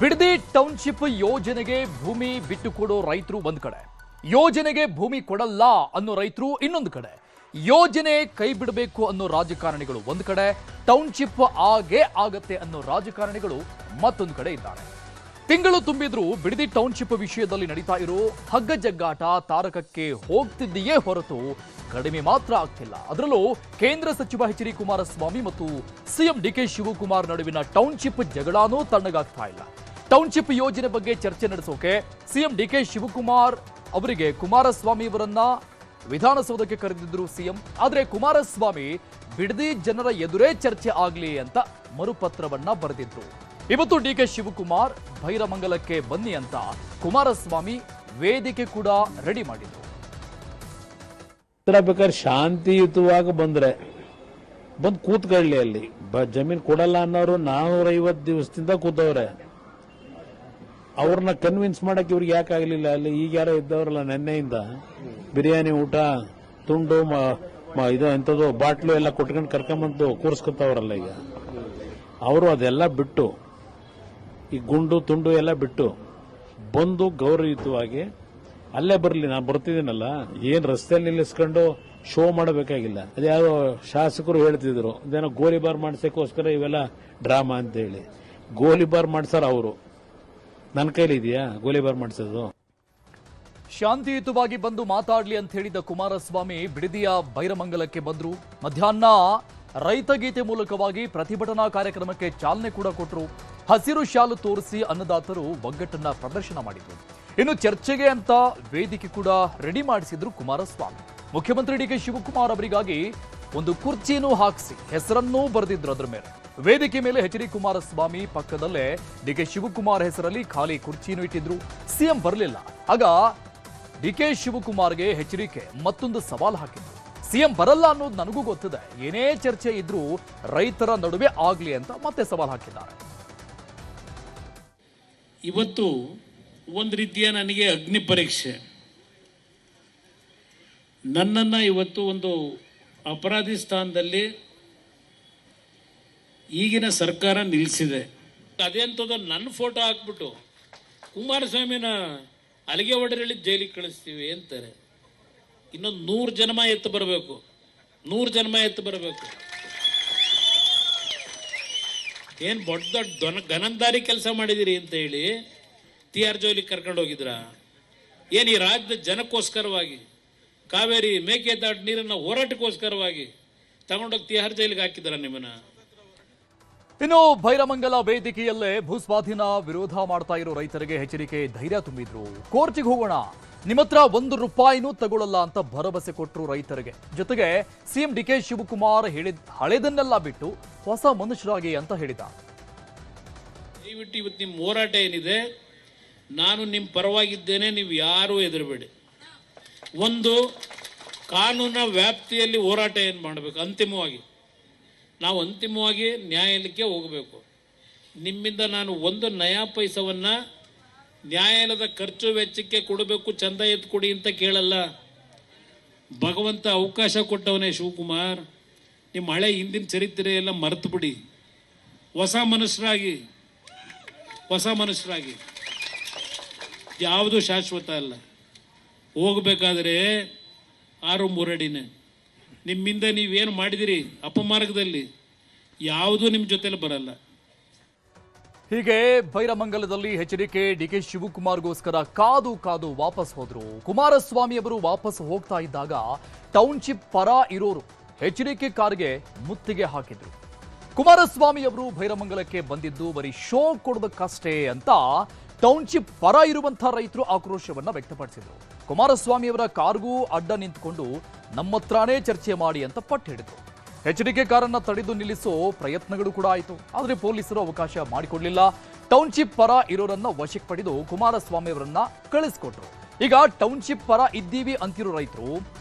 Bidadi township ಯೋಜನೆಗೆ ಭೂಮಿ ಬಿಟ್ಟುಕೊಡೋ ರೈತರು ಒಂದು ಕಡೆ, ಯೋಜನೆಗೆ ಭೂಮಿ ಕೊಡಲ್ಲ ಅನ್ನೋ ರೈತರು ಇನ್ನೊಂದು ಕಡೆ, ಯೋಜನೆ ಕೈ ಬಿಡಬೇಕು ಅನ್ನೋ ರಾಜಕಾರಣಿಗಳು ಒಂದು ಕಡೆ, ಟೌನ್ಶಿಪ್ ಆಗತ್ತೆ ಅನ್ನೋ ರಾಜಕಾರಣಿಗಳು ಮತ್ತೊಂದು ಕಡೆ ಇದ್ದಾರೆ. ತಿಂಗಳು ತುಂಬಿದ್ರೂ ಬಿಡದಿ ಟೌನ್ಶಿಪ್ ವಿಷಯದಲ್ಲಿ ನಡೀತಾ ಇರೋ ಹಗ್ಗ ಜಗ್ಗಾಟ ತಾರಕಕ್ಕೆ ಹೋಗ್ತಿದೆಯೇ ಹೊರತು ಕಡಿಮೆ ಮಾತ್ರ ಆಗ್ತಿಲ್ಲ. ಅದರಲ್ಲೂ ಕೇಂದ್ರ ಸಚಿವ ಎಚ್ ಡಿ ಕುಮಾರಸ್ವಾಮಿ ಮತ್ತು ಸಿಎಂ ಡಿಕೆ ಶಿವಕುಮಾರ್ ನಡುವಿನ ಟೌನ್ಶಿಪ್ ಜಗಳಾನೂ ತಣ್ಣಗಾಗ್ತಾ ಇಲ್ಲ. ಟೌನ್ಶಿಪ್ ಯೋಜನೆ ಬಗ್ಗೆ ಚರ್ಚೆ ನಡೆಸೋಕೆ ಸಿಎಂ ಡಿಕೆ ಶಿವಕುಮಾರ್ ಅವರಿಗೆ ಕುಮಾರಸ್ವಾಮಿ ಅವರನ್ನ ವಿಧಾನಸೌಧಕ್ಕೆ ಕರೆದಿದ್ರು ಸಿಎಂ. ಆದರೆ ಕುಮಾರಸ್ವಾಮಿ ಬಿಡದಿ ಜನರ ಎದುರೇ ಚರ್ಚೆ ಆಗಲಿ ಅಂತ ಮರುಪತ್ರವನ್ನ ಬರೆದಿದ್ರು. ಇವತ್ತು ಡಿಕೆ ಶಿವಕುಮಾರ್ ಭೈರಮಂಗಲಕ್ಕೆ ಬನ್ನಿ ಅಂತ ಕುಮಾರಸ್ವಾಮಿ ವೇದಿಕೆ ಕೂಡ ರೆಡಿ ಮಾಡಿದ್ರು. ಬೇಕಾದ್ರೆ ಶಾಂತಿಯುತವಾಗಿ ಬಂದ್ರೆ ಬಂದು ಕೂತ್ಕೊಳ್ಳಿ. ಅಲ್ಲಿ ಜಮೀನ್ ಕೊಡಲ್ಲ ಅನ್ನೋರು 450 ದಿವಸದಿಂದ ಕೂತವ್ರೆ. ಅವ್ರನ್ನ ಕನ್ವಿನ್ಸ್ ಮಾಡಕ್ಕೆ ಇವ್ರಿಗೆ ಯಾಕೆ ಆಗ್ಲಿಲ್ಲ? ಅಲ್ಲಿ ಈಗ ಯಾರೋ ಇದ್ದವ್ರಲ್ಲ, ನೆನ್ನೆಯಿಂದ ಬಿರಿಯಾನಿ ಊಟ ತುಂಡು ಇದು ಎಂಥದ್ದು ಬಾಟ್ಲು ಎಲ್ಲ ಕೊಟ್ಕೊಂಡು ಕರ್ಕೊಂಬಂದು ಕೂರಿಸ್ಕೊತಾವ್ರಲ್ಲ. ಈಗ ಅವರು ಅದೆಲ್ಲ ಬಿಟ್ಟು ಈ ಗುಂಡು ತುಂಡು ಎಲ್ಲ ಬಿಟ್ಟು ಬಂದು ಗೌರವಯುತವಾಗಿ ಅಲ್ಲೇ ಬರಲಿ. ನಾನು ಬರ್ತಿದ್ದೀನಲ್ಲ, ಏನ್ ರಸ್ತೆಯಲ್ಲಿ ನಿಲ್ಲಿಸ್ಕೊಂಡು ಶೋ ಮಾಡಬೇಕಾಗಿಲ್ಲ. ಅದ್ಯಾವುದೋ ಶಾಸಕರು ಹೇಳ್ತಿದ್ರು, ಇದೇನೋ ಗೋಲಿಬಾರ್ ಮಾಡಿಸೋಕ್ಕೋಸ್ಕರ ಇವೆಲ್ಲ ಡ್ರಾಮಾ ಅಂತ ಹೇಳಿ. ಗೋಲಿಬಾರ್ ಮಾಡ್ಸಾರ ಅವರು, ನನ್ನ ಕೈಲಿ ಇದೆಯಾ ಗೋಲಿಬಾರ್ ಮಾಡಿಸೋದು? ಶಾಂತಿಯುತವಾಗಿ ಬಂದು ಮಾತಾಡ್ಲಿ ಅಂತ ಹೇಳಿದ ಕುಮಾರಸ್ವಾಮಿ ಬಿಡದಿಯ ಭೈರಮಂಗಲಕ್ಕೆ ಬಂದ್ರು. ಮಧ್ಯಾಹ್ನ ರೈತ ಗೀತೆ ಮೂಲಕವಾಗಿ ಪ್ರತಿಭಟನಾ ಕಾರ್ಯಕ್ರಮಕ್ಕೆ ಚಾಲನೆ ಕೂಡ ಕೊಟ್ಟರು. ಹಸಿರು ಶಾಲು ತೋರಿಸಿ ಅನ್ನದಾತರು ಒಗ್ಗಟ್ಟನ್ನ ಪ್ರದರ್ಶನ ಮಾಡಿದ್ರು. ಇನ್ನು ಚರ್ಚೆಗೆ ಅಂತ ವೇದಿಕೆ ಕೂಡ ರೆಡಿ ಮಾಡಿಸಿದ್ರು ಕುಮಾರಸ್ವಾಮಿ. ಮುಖ್ಯಮಂತ್ರಿ ಡಿಕೆ ಶಿವಕುಮಾರ್ ಅವರಿಗಾಗಿ ಒಂದು ಕುರ್ಚಿನೂ ಹಾಕಿಸಿ ಹೆಸರನ್ನೂ ಬರೆದಿದ್ರು. ಅದರ ಮೇಲೆ ವೇದಿಕೆ ಮೇಲೆ ಎಚ್ ಡಿ ಕುಮಾರಸ್ವಾಮಿ ಪಕ್ಕದಲ್ಲೇ ಡಿಕೆ ಶಿವಕುಮಾರ್ ಹೆಸರಲ್ಲಿ ಖಾಲಿ ಕುರ್ಚಿನೂ ಇಟ್ಟಿದ್ರು. ಸಿಎಂ ಬರಲಿಲ್ಲ. ಆಗ ಡಿಕೆ ಶಿವಕುಮಾರ್ಗೆ ಎಚ್ಚರಿಕೆ ಮತ್ತೊಂದು ಸವಾಲು ಹಾಕಿದ್ರು. ಸಿಎಂ ಬರಲ್ಲ ಅನ್ನೋದು ನನಗೂ ಗೊತ್ತಿದೆ, ಏನೇ ಚರ್ಚೆ ಇದ್ರೂ ರೈತರ ನಡುವೆ ಆಗ್ಲಿ ಅಂತ ಮತ್ತೆ ಸವಾಲು ಹಾಕಿದ್ದಾರೆ. ಇವತ್ತು ಒಂದು ರೀತಿಯ ನನಗೆ ಅಗ್ನಿ ಪರೀಕ್ಷೆ. ನನ್ನನ್ನ ಇವತ್ತು ಒಂದು ಅಪರಾಧಿ ಸ್ಥಾನದಲ್ಲಿ ಈಗಿನ ಸರ್ಕಾರ ನಿಲ್ಲಿಸಿದೆ. ಅದೆಂಥದ್ದು ನನ್ನ ಫೋಟೋ ಹಾಕ್ಬಿಟ್ಟು ಕುಮಾರಸ್ವಾಮಿನ ಅಲಿಗೆ ಹೊಡೆರಳಿ ಜೈಲಿಗೆ ಕಳಿಸ್ತೀವಿ ಅಂತಾರೆ. ಇನ್ನೊಂದು 100 ಜನ್ಮ ಎತ್ತು ಬರಬೇಕು, 100 ಜನ್ಮ ಎತ್ತು ಬರಬೇಕು. ಏನು ದೊಡ್ಡ ಗನಂದಾರಿ ಕೆಲಸ ಮಾಡಿದಿರಿ ಅಂತ ಹೇಳಿ TR ಜೈಲಿಗೆ ಕರ್ಕೊಂಡು ಹೋಗಿದ್ರ? ಏನು ಈ ರಾಜ್ಯದ ಜನಕ್ಕೋಸ್ಕರವಾಗಿ ಕಾವೇರಿ ಮೇಕೆದಾಟು ನೀರನ್ನ ಹೋರಾಟಕ್ಕೋಸ್ಕರವಾಗಿ ತಗೊಂಡೋಗಿ TR ಜೈಲಿಗೆ ಹಾಕಿದ್ರ ನಿಮ್ಮನ್ನ? ಇನ್ನು ಭೈರಮಂಗಲ ವೇದಿಕೆಯಲ್ಲೇ ಭೂಸ್ವಾಧೀನ ವಿರೋಧ ಮಾಡ್ತಾ ಇರೋ ರೈತರಿಗೆ ಎಚ್ಚರಿಕೆ, ಧೈರ್ಯ ತುಂಬಿದ್ರು. ಕೋರ್ಟಿಗೆ ಹೋಗೋಣ, ನಿಮ್ಮ ಹತ್ರ ₹1 ತಗೊಳ್ಳಲ್ಲ ಅಂತ ಭರವಸೆ ಕೊಟ್ಟರು ರೈತರಿಗೆ. ಜೊತೆಗೆ ಸಿಎಂ ಡಿಕೆ ಶಿವಕುಮಾರ್ ಹಳೆದನ್ನೆಲ್ಲ ಬಿಟ್ಟು ಹೊಸ ಮನುಷ್ಯರಾಗಿ ಅಂತ ಹೇಳಿದ. ದಯವಿಟ್ಟು ಇವತ್ತು ನಿಮ್ಮ ಹೋರಾಟ ಏನಿದೆ, ನಾನು ನಿಮ್ಮ ಪರವಾಗಿದ್ದೇನೆ, ನೀವು ಯಾರೂ ಹೆದರಬೇಡಿ. ಒಂದು ಕಾನೂನಿನ ವ್ಯಾಪ್ತಿಯಲ್ಲಿ ಹೋರಾಟ ಏನು ಮಾಡಬೇಕು, ನಾವು ಅಂತಿಮವಾಗಿ ನ್ಯಾಯಾಲಯಕ್ಕೆ ಹೋಗಬೇಕು. ನಿಮ್ಮಿಂದ ನಾನು 1 ನಯಾ ಪೈಸವನ್ನು ನ್ಯಾಯಾಲಯದ ಖರ್ಚು ವೆಚ್ಚಕ್ಕೆ ಕೊಡಬೇಕು, ಚಂದ ಎತ್ತು ಕೊಡಿ ಅಂತ ಕೇಳಲ್ಲ. ಭಗವಂತ ಅವಕಾಶ ಕೊಟ್ಟವನೇ ಶಿವಕುಮಾರ್. ನಿಮ್ಮ ಹಳೆ ಹಿಂದಿನ ಚರಿತ್ರೆ ಎಲ್ಲ ಮರೆತು ಬಿಡಿ, ಹೊಸ ಮನುಷ್ಯರಾಗಿ. ಯಾವುದು ಶಾಶ್ವತ ಅಲ್ಲ. ಹೋಗಬೇಕಾದ್ರೆ 6 ಮೂರಡಿನೇ. ನಿಮ್ಮಿಂದ ನೀವೇನು ಮಾಡಿದಿರಿ ಅಪಮಾರ್ಗದಲ್ಲಿ, ಯಾವುದೂ ನಿಮ್ಮ ಜೊತೆಲಿ ಬರಲ್ಲ. ಹೀಗೆ ಭೈರಮಂಗಲದಲ್ಲಿ ಎಚ್ಚರಿಕೆ. ಡಿಕೆ ಶಿವಕುಮಾರ್ಗೋಸ್ಕರ ಕಾದು ಕಾದು ವಾಪಸ್ ಹೋದ್ರು. ಕುಮಾರಸ್ವಾಮಿ ಅವರು ವಾಪಸ್ ಹೋಗ್ತಾ ಇದ್ದಾಗ ಟೌನ್ಶಿಪ್ ಪರ ಇರೋರು ಎಚ್ಚರಿಕೆ ಕಾರ್ಗೆ ಮುತ್ತಿಗೆ ಹಾಕಿದ್ರು. ಕುಮಾರಸ್ವಾಮಿ ಅವರು ಭೈರಮಂಗಲಕ್ಕೆ ಬಂದಿದ್ದು ಬರೀ ಶೋ ಕೊಡೋದಕ್ಕಷ್ಟೇ ಅಂತ ಟೌನ್ಶಿಪ್ ಪರ ಇರುವಂತಹ ರೈತರು ಆಕ್ರೋಶವನ್ನ ವ್ಯಕ್ತಪಡಿಸಿದ್ರು. ಕುಮಾರಸ್ವಾಮಿ ಅವರ ಕಾರ್ಗೂ ಅಡ್ಡ ನಿಂತುಕೊಂಡು ನಮ್ಮ ಹತ್ರನೇ ಚರ್ಚೆ ಮಾಡಿ ಅಂತ ಪಟ್ಟು ಹಿಡಿದ್ರು. ಎಚ್ಡಿಕೆ ಕಾರನ್ನ ತಡೆದು ನಿಲ್ಲಿಸೋ ಪ್ರಯತ್ನಗಳು ಕೂಡ ಆಯಿತು. ಆದರೆ ಪೊಲೀಸರು ಅವಕಾಶ ಮಾಡಿಕೊಡ್ಲಿಲ್ಲ. ಟೌನ್ಶಿಪ್ ಪರ ಇರೋರನ್ನ ವಶಕ್ಕೆ ಪಡೆದು ಕುಮಾರಸ್ವಾಮಿ ಅವರನ್ನ ಕಳಿಸ್ಕೊಟ್ರು. ಈಗ ಟೌನ್ಶಿಪ್ ಪರ ಇದ್ದೀವಿ ಅಂತಿರೋ ರೈತರು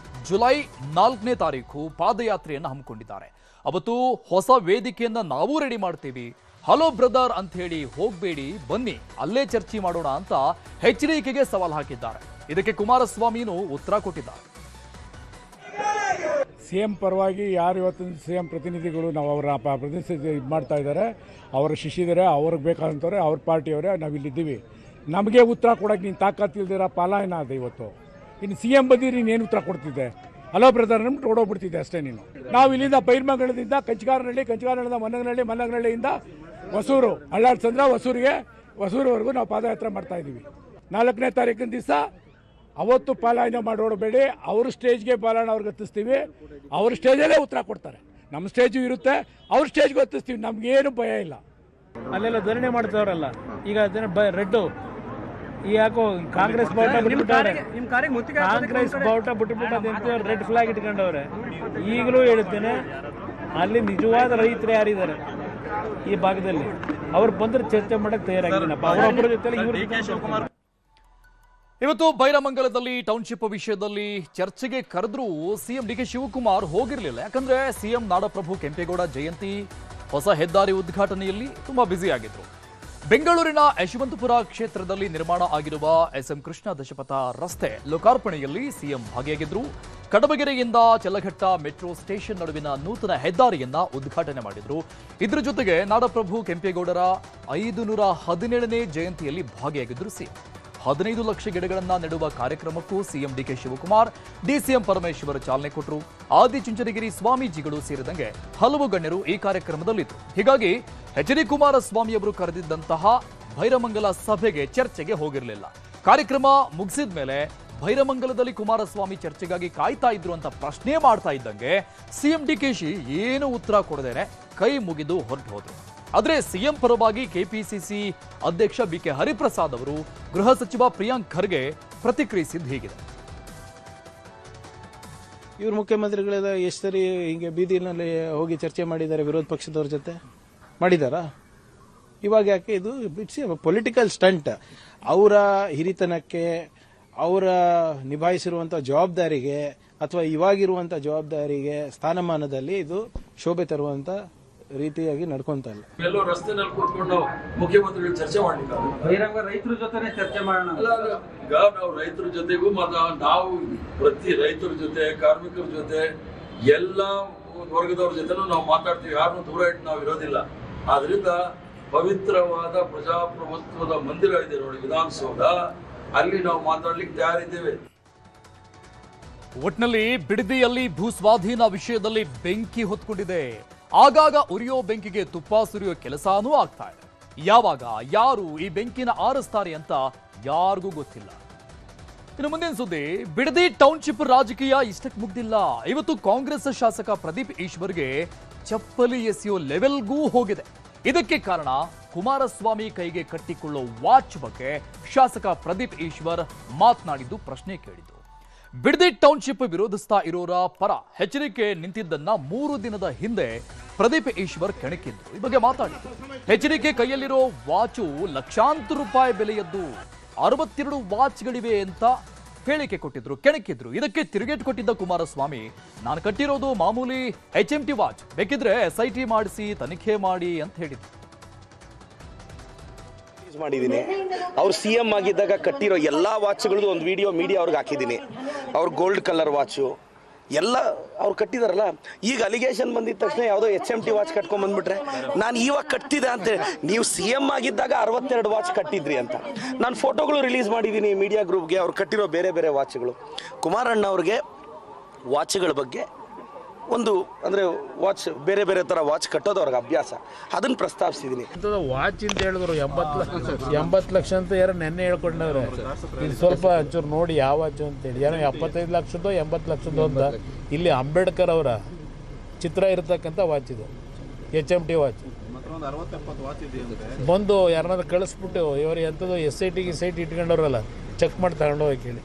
ಜುಲೈ 4ನೇ ತಾರೀಕು ಪಾದಯಾತ್ರೆಯನ್ನು ಹಮ್ಮಿಕೊಂಡಿದ್ದಾರೆ. ಅವತ್ತು ಹೊಸ ವೇದಿಕೆಯನ್ನ ನಾವು ರೆಡಿ ಮಾಡ್ತೀವಿ, ಹಲೋ ಬ್ರದರ್ ಅಂತ ಹೇಳಿ ಹೋಗ್ಬೇಡಿ, ಬನ್ನಿ ಅಲ್ಲೇ ಚರ್ಚೆ ಮಾಡೋಣ ಅಂತ ಎಚ್ಡಿಕೆಗೆ ಸವಾಲ್ ಹಾಕಿದ್ದಾರೆ. ಇದಕ್ಕೆ ಕುಮಾರಸ್ವಾಮಿನೂ ಉತ್ತರ ಕೊಟ್ಟಿದ್ದಾರೆ. ಸಿ ಎಂ ಪರವಾಗಿ ಯಾರು ಇವತ್ತಿನ ಸಿ ಎಂ ಪ್ರತಿನಿಧಿಗಳು ನಾವು ಅವರ ಪ್ರತಿನಿಧಿ ಇದು ಮಾಡ್ತಾ ಇದ್ದಾರೆ, ಅವರ ಶಿಷ್ಯದರೆ, ಅವ್ರಿಗೆ ಬೇಕಾದಂಥವ್ರೆ, ಅವ್ರ ಪಾರ್ಟಿಯವರೇ ನಾವು ಇಲ್ಲಿದ್ದೀವಿ. ನಮಗೆ ಉತ್ತರ ಕೊಡೋಕ್ಕೆ ನೀನು ತಾಕತ್ತಿಲ್ದಿರ ಪಲಾಯನ ಅದ ಇವತ್ತು. ಇನ್ನು ಸಿ ಎಂ ಬಂದಿರಿ ನೀನೇನು ಉತ್ತರ ಕೊಡ್ತಿದ್ದೆ? ಹಲೋ ಬ್ರದರ್ ನಮ್ಗೆ ಓಡೋಗ್ಬಿಡ್ತಿದ್ದೆ ಅಷ್ಟೇ ನೀನು. ನಾವು ಇಲ್ಲಿಂದ ಬೈರ್ಮಂಗಲದಿಂದ ಕಂಚಗಾರನಹಳ್ಳಿ, ಮನ್ನಗನಹಳ್ಳಿಯಿಂದ ಹೊಸೂರು, ಅಳ್ಳಾಡ್ ಚಂದ್ರ ಹೊಸೂರುವರೆಗೂ ನಾವು ಪಾದಯಾತ್ರೆ ಮಾಡ್ತಾ ಇದ್ದೀವಿ. 4ನೇ ತಾರೀಕಿನ ದಿವಸ ಅವತ್ತು ಪಾಲಾಯನ ಮಾಡಿ ಓಡಬೇಡಿ. ಅವ್ರ ಸ್ಟೇಜ್ಗೆ ಪಾಲಾಯನ ಅವ್ರಿಗೆ ಹತ್ತಿಸ್ತೀವಿ, ಅವ್ರ ಸ್ಟೇಜಲ್ಲೇ ಉತ್ತರ ಕೊಡ್ತಾರೆ. ನಮ್ಮ ಸ್ಟೇಜು ಇರುತ್ತೆ, ಅವ್ರ ಸ್ಟೇಜ್ಗೆ ಹತ್ತಿಸ್ತೀವಿ, ನಮಗೇನು ಭಯ ಇಲ್ಲ. ಅಲ್ಲೆಲ್ಲ ಧರಣಿ ಮಾಡ್ತಾವ್ರಲ್ಲ ಈಗ ರೆಡ್ಡು ಈ ಯಾಕೋ ಕಾಂಗ್ರೆಸ್ ಬಾವುಟ ಬಿಟ್ಬಿಟ್ಟವ್ರೆ, ಕಾಂಗ್ರೆಸ್ ಬಾವುಟ ಬಿಟ್ಬಿಟ್ಟು ರೆಡ್ ಫ್ಲಾಗ್ ಇಟ್ಕೊಂಡವ್ರೆ. ಈಗಲೂ ಹೇಳುತ್ತೇನೆ, ಅಲ್ಲಿ ನಿಜವಾದ ರೈತರು ಯಾರಿದ್ದಾರೆ ಈ ಭಾಗದಲ್ಲಿ ಅವ್ರು ಬಂದ್ರೆ ಚರ್ಚೆ ಮಾಡಕ್ಕೆ ತಯಾರಾಗಿದ್ದೀನಪ್ಪ. ಅವರೊಬ್ಬರ ಜೊತೆ ಇವರು. ಇವತ್ತು ಬೈರಮಂಗಲದಲ್ಲಿ ಟೌನ್ಶಿಪ್ ವಿಷಯದಲ್ಲಿ ಚರ್ಚೆಗೆ ಕರೆದ್ರೂ ಸಿಎಂ ಡಿಕೆ ಶಿವಕುಮಾರ್ ಹೋಗಿರಲಿಲ್ಲ. ಯಾಕಂದ್ರೆ ಸಿಎಂ ನಾಡಪ್ರಭು ಕೆಂಪೇಗೌಡ ಜಯಂತಿ, ಹೊಸ ಹೆದ್ದಾರಿ ಉದ್ಘಾಟನೆಯಲ್ಲಿ ತುಂಬಾ ಬ್ಯುಸಿ ಆಗಿದ್ರು. ಬೆಂಗಳೂರಿನ ಯಶವಂತಪುರ ಕ್ಷೇತ್ರದಲ್ಲಿ ನಿರ್ಮಾಣ ಆಗಿರುವ ಎಸ್ಎಂ ಕೃಷ್ಣ ದಶಪಥ ರಸ್ತೆ ಲೋಕಾರ್ಪಣೆಯಲ್ಲಿ ಸಿಎಂ ಭಾಗಿಯಾಗಿದ್ರು. ಕಡಬಗೆರೆಯಿಂದ ಚಲ್ಲಘಟ್ಟ ಮೆಟ್ರೋ ಸ್ಟೇಷನ್ ನಡುವಿನ ನೂತನ ಹೆದ್ದಾರಿಯನ್ನ ಉದ್ಘಾಟನೆ ಮಾಡಿದ್ರು. ಇದ್ರ ಜೊತೆಗೆ ನಾಡಪ್ರಭು ಕೆಂಪೇಗೌಡರ 517ನೇ ಜಯಂತಿಯಲ್ಲಿ ಭಾಗಿಯಾಗಿದ್ರು ಸಿಎಂ. 15 ಲಕ್ಷ ಗಿಡಗಳನ್ನ ನೆಡುವ ಕಾರ್ಯಕ್ರಮಕ್ಕೂ ಸಿಎಂ ಡಿಕೆ ಶಿವಕುಮಾರ್, ಡಿಸಿಎಂ ಪರಮೇಶ್ವರ್ ಚಾಲನೆ ಕೊಟ್ಟರು. ಆದಿಚುಂಚನಗಿರಿ ಸ್ವಾಮೀಜಿಗಳು ಸೇರಿದಂತೆ ಹಲವು ಗಣ್ಯರು ಈ ಕಾರ್ಯಕ್ರಮದಲ್ಲಿದ್ದರು. ಹೀಗಾಗಿ ಎಚ್.ಡಿ. ಕುಮಾರಸ್ವಾಮಿ ಅವರು ಕರೆದಿದ್ದಂತಹ ಬೈರಮಂಗಲ ಸಭೆಗೆ ಚರ್ಚೆಗೆ ಹೋಗಿರಲಿಲ್ಲ. ಕಾರ್ಯಕ್ರಮ ಮುಗಿಸಿದ ಮೇಲೆ ಬೈರಮಂಗಲದಲ್ಲಿ ಕುಮಾರಸ್ವಾಮಿ ಚರ್ಚೆಗಾಗಿ ಕಾಯ್ತಾ ಇದ್ರು ಅಂತ ಪ್ರಶ್ನೆ ಮಾಡ್ತಾ ಇದ್ದಂಗೆ ಸಿಎಂ ಡಿಕೆಶಿ ಏನು ಉತ್ತರ ಕೊಡದೇನೆ ಕೈ ಮುಗಿದು ಹೊರಟು ಹೋದ್ರು. ಆದರೆ ಸಿಎಂ ಪರವಾಗಿ ಕೆಪಿಸಿಸಿ ಅಧ್ಯಕ್ಷ ಬಿಕೆ ಹರಿಪ್ರಸಾದ್ ಅವರು ಗೃಹ ಸಚಿವ ಪ್ರಿಯಾಂಕ್ ಖರ್ಗೆ ಪ್ರತಿಕ್ರಿಯಿಸಿದ್ದು ಹೀಗಿದೆ. ಇವರು ಮುಖ್ಯಮಂತ್ರಿಗಳೆಲ್ಲ ಎಷ್ಟು ಸರಿ ಹಿಂಗೆ ಬೀದಿನಲ್ಲಿ ಹೋಗಿ ಚರ್ಚೆ ಮಾಡಿದ್ದಾರೆ ವಿರೋಧ ಪಕ್ಷದವ್ರ ಜೊತೆ? ಮಾಡಿದಾರಾ? ಇವಾಗ ಯಾಕೆ? ಇದು ಇಟ್ಸ್ ಪೊಲಿಟಿಕಲ್ ಸ್ಟಂಟ್. ಅವರ ಹಿರಿತನಕ್ಕೆ, ಅವರ ನಿಭಾಯಿಸಿರುವಂಥ ಜವಾಬ್ದಾರಿಗೆ ಅಥವಾ ಇವಾಗಿರುವಂಥ ಜವಾಬ್ದಾರಿಗೆ ಸ್ಥಾನಮಾನದಲ್ಲಿ ಇದು ಶೋಭೆ ತರುವಂಥ ರೀತಿಯಾಗಿ ನಡ್ಕೊಂತ ಇಲ್ಲ. ಎಲ್ಲೋ ರಸ್ತೆನಲ್ಲಿ ಕೂತ್ಕೊಂಡು ಮುಖ್ಯಮಂತ್ರಿಗಳು ಚರ್ಚೆ ಮಾಡ್ಲಿಲ್ಲ. ಬಹಿರಂಗ ರೈತರ ಜೊತೆ ಚರ್ಚೆ ಮಾಡೋಣ. ಈಗ ನಾವು ರೈತರ ಜೊತೆಗೂ ನಾವು ಪ್ರತಿ ರೈತರ ಜೊತೆ, ಕಾರ್ಮಿಕರ ಜೊತೆ, ಎಲ್ಲ ವರ್ಗದವ್ರ ಜೊತೆನೂ ನಾವು ಮಾತಾಡ್ತೀವಿ. ಯಾರನ್ನೂ ದೂರ ಇಟ್ಟು ನಾವು ಇರೋದಿಲ್ಲ. ಆದ್ರಿಂದ ಪವಿತ್ರವಾದ ಪ್ರಜಾಪ್ರಭುತ್ವದ ಮಂದಿರ ಇದೆ ನೋಡಿ, ವಿಧಾನಸೌಧ, ಅಲ್ಲಿ ನಾವು ಮಾತಾಡ್ಲಿಕ್ಕೆ ತಯಾರಿದ್ದೇವೆ. ಒಟ್ನಲ್ಲಿ ಬಿಡದಿಯಲ್ಲಿ ಭೂಸ್ವಾಧೀನ ವಿಷಯದಲ್ಲಿ ಬೆಂಕಿ ಹೊತ್ಕೊಂಡಿದೆ. ಆಗಾಗ ಉರಿಯೋ ಬೆಂಕಿಗೆ ತುಪ್ಪ ಸುರಿಯೋ ಕೆಲಸನೂ ಆಗ್ತಾ ಇದೆ. ಯಾವಾಗ ಯಾರು ಈ ಬೆಂಕಿನ ಆರಿಸ್ತಾರೆ ಅಂತ ಯಾರಿಗೂ ಗೊತ್ತಿಲ್ಲ. ಇನ್ನು ಮುಂದಿನ ಸುದ್ದಿ, ಬಿಡದಿ ಟೌನ್ಶಿಪ್ ರಾಜಕೀಯ ಇಷ್ಟಕ್ಕೆ ಮುಗ್ದಿಲ್ಲ. ಇವತ್ತು ಕಾಂಗ್ರೆಸ್ ಶಾಸಕ ಪ್ರದೀಪ್ ಈಶ್ವರ್ಗೆ ಚಪ್ಪಲಿ ಎಸೆಯೋ ಲೆವೆಲ್ಗೂ ಹೋಗಿದೆ. ಇದಕ್ಕೆ ಕಾರಣ ಕುಮಾರಸ್ವಾಮಿ ಕೈಗೆ ಕಟ್ಟಿಕೊಳ್ಳೋ ವಾಚ್ ಬಗ್ಗೆ ಶಾಸಕ ಪ್ರದೀಪ್ ಈಶ್ವರ್ ಮಾತನಾಡಿದ್ದು, ಪ್ರಶ್ನೆ ಕೇಳಿದ್ದು. ಬಿಡದಿ ಟೌನ್ಶಿಪ್ ವಿರೋಧಿಸ್ತಾ ಇರೋರ ಪರ ಎಚ್ಚರಿಕೆ ನಿಂತಿದ್ದನ್ನ 3 ದಿನದ ಹಿಂದೆ ಪ್ರದೀಪ್ ಈಶ್ವರ್ ಕೆಣಕಿದ್ರು. ಈ ಬಗ್ಗೆ ಮಾತಾಡಿದ್ರು. ಎಚ್ಚರಿಕೆ ಕೈಯಲ್ಲಿರೋ ವಾಚು ಲಕ್ಷಾಂತರ ರೂಪಾಯಿ ಬೆಲೆಯದ್ದು, 62 ವಾಚ್ಗಳಿವೆ ಅಂತ ಹೇಳಿಕೆ ಕೊಟ್ಟಿದ್ರು, ಕೆಣಕಿದ್ರು. ಇದಕ್ಕೆ ತಿರುಗೇಟು ಕೊಟ್ಟಿದ್ದ ಕುಮಾರಸ್ವಾಮಿ, ನಾನು ಕಟ್ಟಿರೋದು ಮಾಮೂಲಿ HMT ವಾಚ್, ಬೇಕಿದ್ರೆ SIT ಮಾಡಿಸಿ ತನಿಖೆ ಮಾಡಿ ಅಂತ ಹೇಳಿದ್ರು. ಮಾಡಿದ್ದೀನಿ. ಅವ್ರು CM ಆಗಿದ್ದಾಗ ಕಟ್ಟಿರೋ ಎಲ್ಲಾ ವಾಚ್ಗಳದ್ದು ಒಂದು ವಿಡಿಯೋ ಮೀಡಿಯಾ ಅವ್ರಿಗೆ ಹಾಕಿದ್ದೀನಿ. ಅವ್ರ ಗೋಲ್ಡ್ ಕಲರ್ ವಾಚು ಎಲ್ಲ ಅವ್ರು ಕಟ್ಟಿದಾರಲ್ಲ. ಈಗ ಅಲಿಗೇಷನ್ ಬಂದಿದ ತಕ್ಷಣ ಯಾವುದೋ HMT ವಾಚ್ ಕಟ್ಕೊಂಡ್ ಬಂದ್ಬಿಟ್ರೆ ನಾನು ಇವಾಗ ಕಟ್ತಿದ್ದೆ ಅಂತ. ನೀವು CM ಆಗಿದ್ದಾಗ 62 ವಾಚ್ ಕಟ್ಟಿದ್ರಿ ಅಂತ ನಾನು ಫೋಟೋಗಳು ರಿಲೀಸ್ ಮಾಡಿದ್ದೀನಿ ಮೀಡಿಯಾ ಗ್ರೂಪ್ಗೆ, ಅವ್ರು ಕಟ್ಟಿರೋ ಬೇರೆ ಬೇರೆ ವಾಚ್ಗಳು. ಕುಮಾರಣ್ಣ ಅವ್ರಿಗೆ ವಾಚ್ಗಳ ಬಗ್ಗೆ ಒಂದು ಅಂದರೆ ವಾಚ್ ಬೇರೆ ಬೇರೆ ಥರ ವಾಚ್ ಕಟ್ಟೋದು ಅವ್ರಿಗೆ ಅಭ್ಯಾಸ, ಅದನ್ನು ಪ್ರಸ್ತಾಪಿಸಿದ್ದೀನಿ. ವಾಚ್ ಅಂತ ಹೇಳಿದ್ರು 80 ಲಕ್ಷ ಅಂತ ಯಾರು ನೆನ್ನೆ ಹೇಳ್ಕೊಂಡವ್ರೆ. ಇದು ಸ್ವಲ್ಪ ಒಂಚೂರು ನೋಡಿ ಯಾವ ವಾಚ್ ಅಂತೇಳಿ, ಏನೋ 75 ಲಕ್ಷದೋ 80 ಲಕ್ಷದೋ ಅಂತ. ಇಲ್ಲಿ ಅಂಬೇಡ್ಕರ್ ಅವರ ಚಿತ್ರ ಇರತಕ್ಕಂಥ ವಾಚ್ ಇದು, HMT ವಾಚ್. ಬಂದು ಯಾರನ್ನಾದ್ರು ಕಳಿಸ್ಬಿಟ್ಟು ಇವರು ಎಂಥದ್ದು SIT ಇಟ್ಕೊಂಡವ್ರಲ್ಲ, ಚೆಕ್ ಮಾಡಿ ತಗೊಂಡೋಗಿ ಕೇಳಿ.